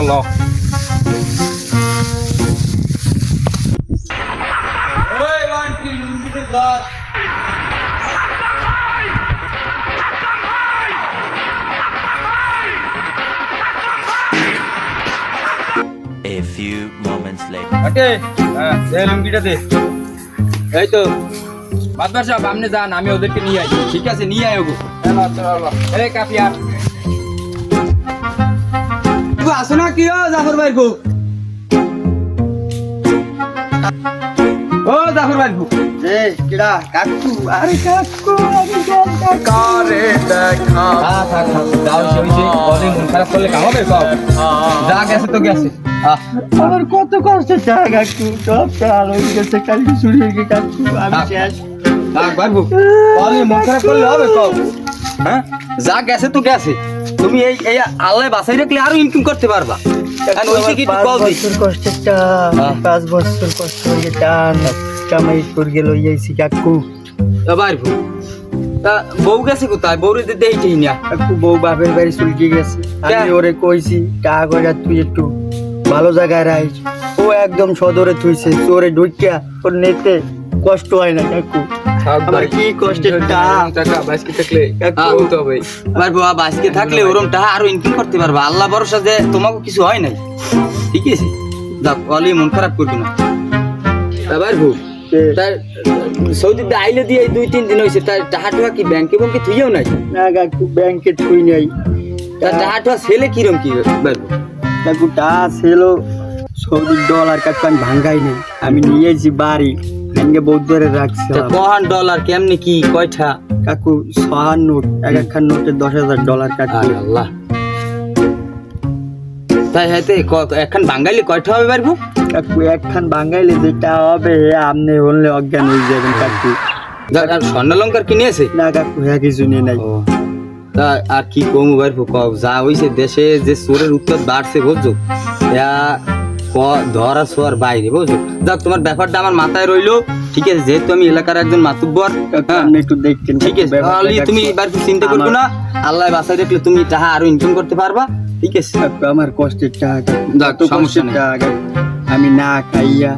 Law A few moments later. ওকে দে লুঙ্গিটা দে এই তো বাদবার সাহেব আপনি যান আমি ওদেরকে নিয়ে আই ঠিক আছে নিয়ে আয় ওগো এই কাফিয়া তুই আসো না কি ও জাফর ভাই গো ও জাফর ভাই গো এ কিডা কাকু আরে কাকু আমি কারে দেখা থাক দাও সইছে বলে মন খারাপ করলে কাম হবে সব যা গেছে তো গেছে আমার কত কষ্ট চায় কাকু সব চাল হয়ে গেছে কালকে চুরি হয়ে গেছে কাকু আমি শেষ থাক বাবু বলে মন খারাপ করলে হবে সব হ্যাঁ যা গেছে তো গেছে তুমি এই এই আল্লাহ বাঁচাই রাখলে আরো ইনকাম করতে পারবা আর ওইসে কি কল দিই কষ্টের টান 5 বছর কষ্ট হয়ে টান কামাই করে গেল ইয়াইছি কাকু এবার তা বউ গেছে কোথায় বউরে দেইতেই না কাকু বউ বাপের বাড়ি চুলকে গেছে আমি ওরে কইছি টাকা কইরা তুই একটু ভালো জায়গায় রাখিস ও একদম সদরে থুইছে চোরে ঢুকিয়া ওর নেতে কষ্ট হয় না কাকু আমার কি কষ্টের টাকা বাসকে থাকলে কাকু তো হবে আমার বাবা বাসকে থাকলে ওরম টাকা আরো ইনকাম করতে পারবা আল্লাহ ভরসা যে তোমাকে কিছু হয় নাই ঠিক আছে যাক অলি মন খারাপ করবে না এবার বউ তার সৌদিতে আইলে দিয়ে 2-3 দিন হয়েছে তার টাকা টাকা কি ব্যাংকে ব্যাংকে থুইও নাই না কাকু ব্যাংকে থুই নাই তার টাকা টাকা ছেলে কিরম কি বলবো কাকু টা ছিল সৌদির ডলার কাকু আমি ভাঙ্গাই নাই আমি নিয়েছি বাড়ি ভেঙে বৌদ্ধ ধরে রাখছি কহান ডলার কেমনি কি কয়টা কাকু 6 নোট একখান নোটে $10,000 কাকু আল্লাহ তাই হাতে এখন বাঙালি কয়টা হবে পারবো কাকু একখান বাঙাইলে যেটা হবে আপনি হলে অজ্ঞান হয়ে যাবেন কাকু আর স্বর্ণালঙ্কার কিনেছে না কাকু হ্যাঁ কিছু নিয়ে নাই তা আর কি কমু পারবো যা হইছে দেশে যে চোরের উত্তর বাড়ছে বুঝছো ধরা ছোয়ার বাইরে বুঝছো যাক তোমার ব্যাপারটা আমার মাথায় রইলো ঠিক আছে যেহেতু আমি এলাকার একজন মাতুব্বর আপনি একটু দেখতেন ঠিক আছে তুমি এবার চিন্তা করবো না আল্লাহ বাসায় দেখলে তুমি টাকা আরো ইনকাম করতে পারবা ঠিক আছে কাকু আমার কষ্টের টাকা যাক, সমস্যা নেই। আমি না খাইয়া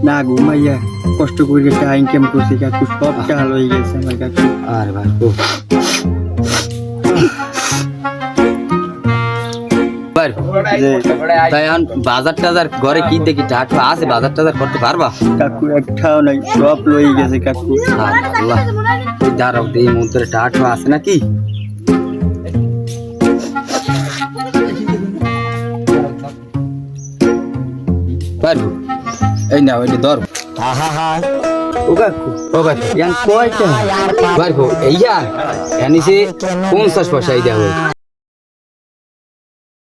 না ঘুমাইয়া কষ্ট করে টাকা ইনকাম করছি কাকু সব চাল হয়ে গেছে আমার কাকু আরে ভাই তাই এখন বাজার টাজার ঘরে কি দেখি টাকা আছে বাজার টাজার করতে পারবা কাকু একটাও নাই সব লয়ে গেছে কাকু আল্লাহ ওই দাঁড়াও এই মধ্যে টাকা আছে নাকি পারবো এই না ওই ধর ও কাকু ও ভাই ইয়ান কয়টা পারবো এই আর এনিসে 50 পয়সা দেওয়া হয়